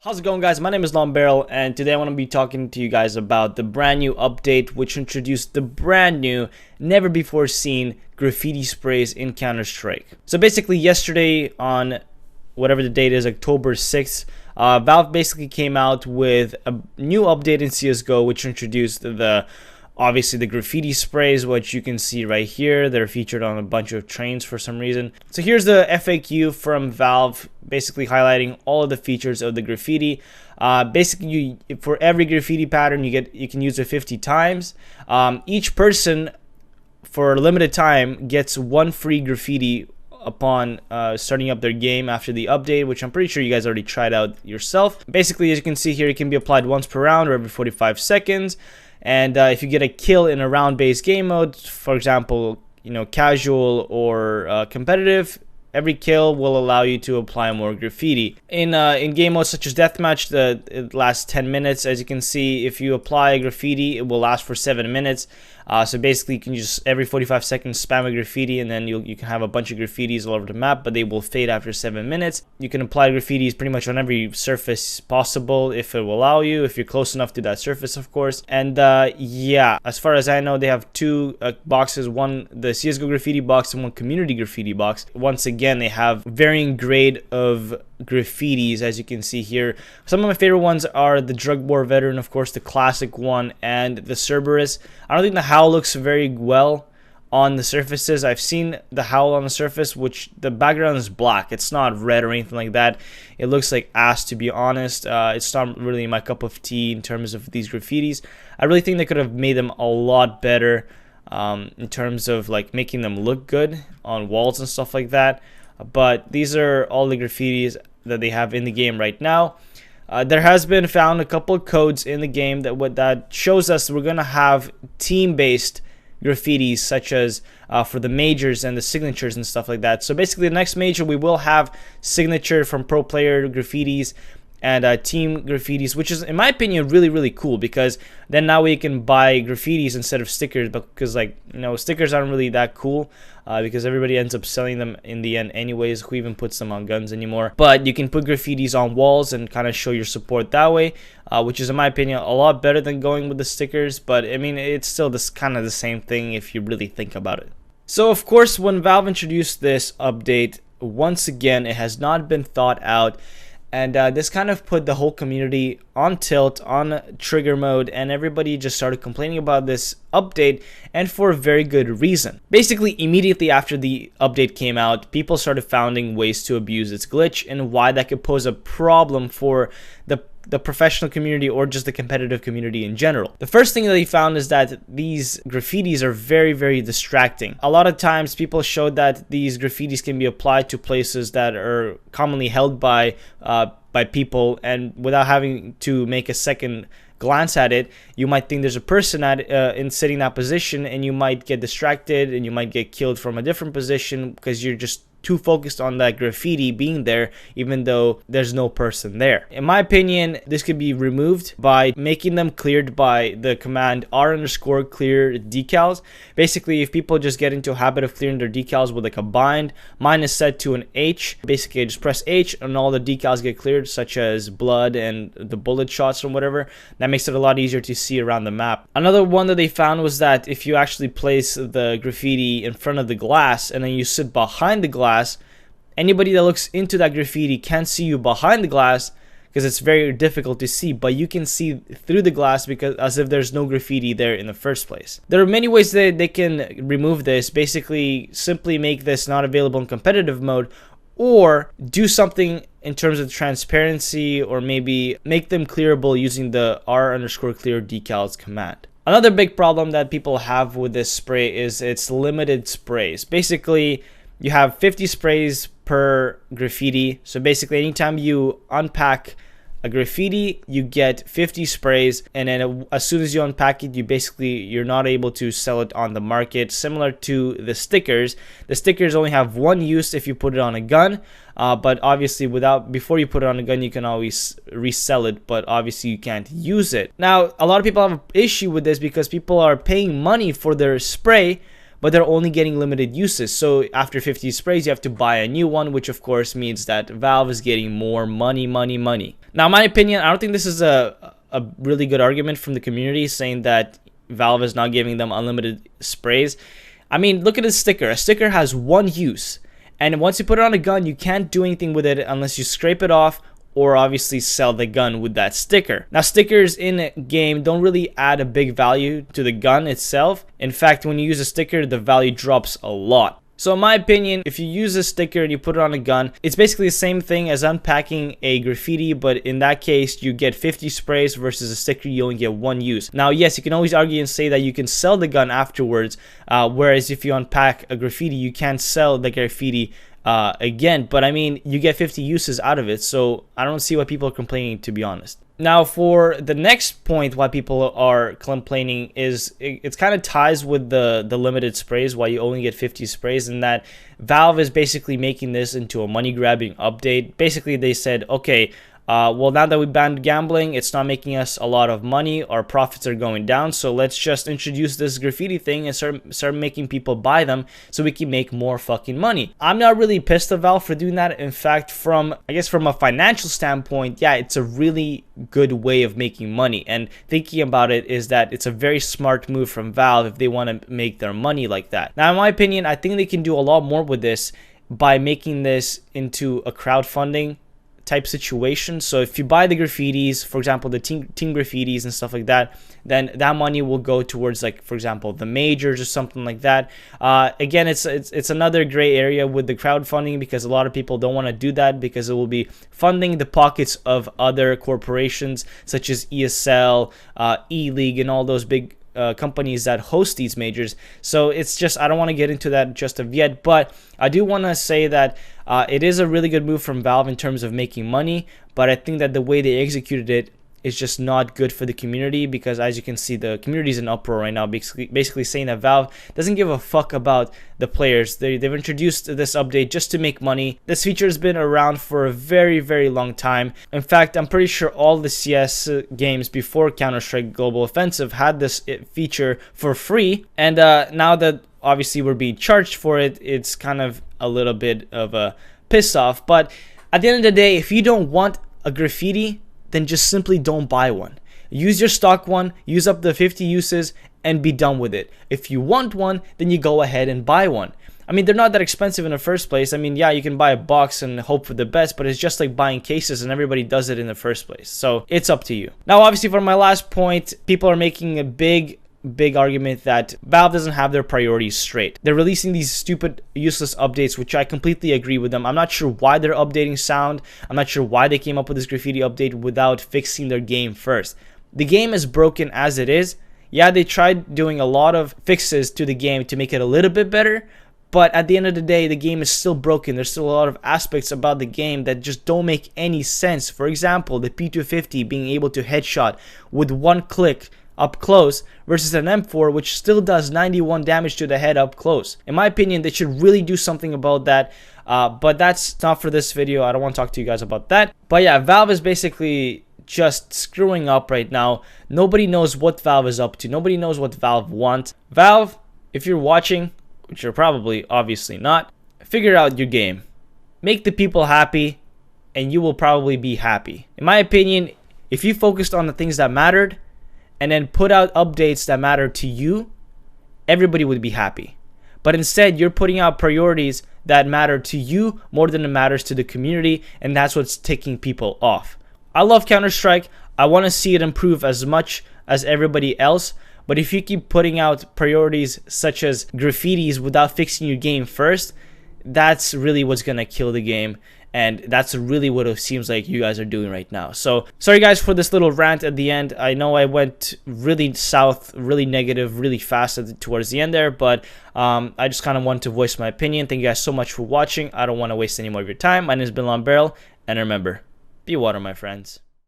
How's it going, guys? My name is LongBarrel, and today I want to be talking to you guys about the brand new update which introduced the brand new, never before seen graffiti sprays in Counter-Strike. So basically yesterday on whatever the date is, October 6th, Valve basically came out with a new update in CSGO which introduced obviously the graffiti sprays, which you can see right here. They're featured on a bunch of trains for some reason. So here's the FAQ from Valve, basically highlighting all of the features of the graffiti. Basically, for every graffiti pattern, you can use it 50 times. Each person, for a limited time, gets one free graffiti upon starting up their game after the update, which I'm pretty sure you guys already tried out yourself. Basically, as you can see here, it can be applied once per round or every 45 seconds. And if you get a kill in a round-based game mode, for example, casual or competitive, every kill will allow you to apply more graffiti. In game modes such as deathmatch, it lasts 10 minutes. As you can see, if you apply a graffiti, it will last for 7 minutes. So basically, you can just every 45 seconds spam a graffiti, and then you can have a bunch of graffitis all over the map, but they will fade after 7 minutes. You can apply graffitis pretty much on every surface possible if it will allow you, if you're close enough to that surface, of course. And yeah, as far as I know, they have two boxes, one the CSGO graffiti box and one community graffiti box. Once again, they have varying grade of graffitis, as you can see here. Some of my favorite ones are the Drug War Veteran, of course, the classic one, and the Cerberus. I don't think the Howl looks very well on the surfaces. I've seen the Howl on the surface, which the background is black. It's not red or anything like that. It looks like ass, to be honest. It's not really my cup of tea in terms of these graffitis. I really think they could have made them a lot better in terms of like making them look good on walls and stuff like that. But these are all the graffitis that they have in the game right now. There has been found a couple of codes in the game that shows us we're going to have team-based graffitis, such as for the majors and the signatures and stuff like that. So basically, the next major, we will have signature from pro player graffitis and team graffitis, which is, in my opinion, really, really cool, because then now we can buy graffitis instead of stickers, because stickers aren't really that cool because everybody ends up selling them in the end anyways. Who even puts them on guns anymore? But you can put graffitis on walls and kind of show your support that way, which is, in my opinion, a lot better than going with the stickers. But I mean, it's still kind of the same thing if you really think about it. So of course, when Valve introduced this update, once again, it has not been thought out. And this kind of put the whole community on tilt, on trigger mode, and everybody just started complaining about this update, and for a very good reason. Basically, immediately after the update came out, people started finding ways to abuse its glitch and why that could pose a problem for the professional community or just the competitive community in general. The first thing that they found is that these graffitis are very, very distracting. A lot of times people showed that these graffitis can be applied to places that are commonly held by people, and without having to make a second glance at it, you might think there's a person in sitting that position, and you might get distracted and you might get killed from a different position because you're just too focused on that graffiti being there, even though there's no person there. In my opinion, this could be removed by making them cleared by the command r_clear decals. Basically, if people just get into a habit of clearing their decals with like a bind, mine is set to an H. Basically, just press H and all the decals get cleared, such as blood and the bullet shots or whatever. That makes it a lot easier to see around the map. Another one that they found was that if you actually place the graffiti in front of the glass and then you sit behind the glass, anybody that looks into that graffiti can't see you behind the glass because it's very difficult to see, but you can see through the glass because as if there's no graffiti there in the first place. There are many ways that they can remove this. Basically, simply make this not available in competitive mode, or do something in terms of transparency, or maybe make them clearable using the r_clear decals command. Another big problem that people have with this spray is its limited sprays. Basically, you have 50 sprays per graffiti. So basically, anytime you unpack a graffiti, you get 50 sprays, and then as soon as you unpack it, you're not able to sell it on the market. Similar to the stickers only have one use if you put it on a gun, but obviously before you put it on a gun, you can always resell it, but obviously you can't use it. Now, a lot of people have an issue with this because people are paying money for their spray, but they're only getting limited uses. So after 50 sprays, you have to buy a new one, which of course means that Valve is getting more money. Now, in my opinion, I don't think this is a really good argument from the community saying that Valve is not giving them unlimited sprays. I mean, look at a sticker. A sticker has one use, and once you put it on a gun, you can't do anything with it unless you scrape it off or obviously sell the gun with that sticker. Now, stickers in a game don't really add a big value to the gun itself. In fact, when you use a sticker, the value drops a lot. So in my opinion, if you use a sticker and you put it on a gun, it's basically the same thing as unpacking a graffiti, but in that case, you get 50 sprays versus a sticker, you only get one use. Now, yes, you can always argue and say that you can sell the gun afterwards, whereas if you unpack a graffiti, you can't sell the graffiti again, but I mean, you get 50 uses out of it, so I don't see why people are complaining, to be honest. Now, for the next point why people are complaining is it's kind of ties with the limited sprays, why you only get 50 sprays, and that Valve is basically making this into a money grabbing update. Basically, they said, okay, well, now that we banned gambling, it's not making us a lot of money. Our profits are going down. So let's just introduce this graffiti thing and start making people buy them so we can make more fucking money. I'm not really pissed at Valve for doing that. In fact, from a financial standpoint, yeah, it's a really good way of making money. And thinking about it is that it's a very smart move from Valve if they want to make their money like that. Now, in my opinion, I think they can do a lot more with this by making this into a crowdfunding type situation. So if you buy the graffitis, for example, the team graffitis and stuff like that, then that money will go towards, like, for example, the majors or something like that. Again, it's another gray area with the crowdfunding, because a lot of people don't want to do that because it will be funding the pockets of other corporations such as ESL, E-League, and all those big companies that host these majors. So it's just, I don't want to get into that just of yet, but I do want to say that it is a really good move from Valve in terms of making money, but I think that the way they executed it is just not good for the community, because as you can see, the community is in uproar right now, basically saying that Valve doesn't give a fuck about the players. They've introduced this update just to make money. This feature has been around for a very, very long time. In fact, I'm pretty sure all the CS games before Counter-Strike Global Offensive had this feature for free, and now that obviously we're being charged for it, it's kind of a little bit of a piss off. But at the end of the day, if you don't want a graffiti, then just simply don't buy one. Use your stock one, use up the 50 uses, and be done with it. If you want one, then you go ahead and buy one. I mean, they're not that expensive in the first place. I mean, yeah, you can buy a box and hope for the best, but it's just like buying cases, and everybody does it in the first place. So it's up to you. Now, obviously, for my last point, people are making a big argument that Valve doesn't have their priorities straight. They're releasing these stupid, useless updates, which I completely agree with them. I'm not sure why they're updating sound. I'm not sure why they came up with this graffiti update without fixing their game first. The game is broken as it is. Yeah, they tried doing a lot of fixes to the game to make it a little bit better, but at the end of the day, the game is still broken. There's still a lot of aspects about the game that just don't make any sense. For example, the P250 being able to headshot with one click up close versus an M4, which still does 91 damage to the head up close. In my opinion, they should really do something about that, but that's not for this video. I don't want to talk to you guys about that. But yeah, Valve is basically just screwing up right now. Nobody knows what Valve is up to. Nobody knows what Valve wants. Valve, if you're watching, which you're probably obviously not, figure out your game. Make the people happy, and you will probably be happy. In my opinion, if you focused on the things that mattered, and then put out updates that matter to you, everybody would be happy. But instead, you're putting out priorities that matter to you more than it matters to the community, and that's what's ticking people off. I love Counter-Strike. I want to see it improve as much as everybody else, but if you keep putting out priorities such as graffitis without fixing your game first, that's really what's going to kill the game. And that's really what it seems like you guys are doing right now. So, sorry guys for this little rant at the end. I know I went really south, really negative, really fast towards the end there. But I just kind of wanted to voice my opinion. Thank you guys so much for watching. I don't want to waste any more of your time. My name has been LongBarrel. And remember, be water, my friends.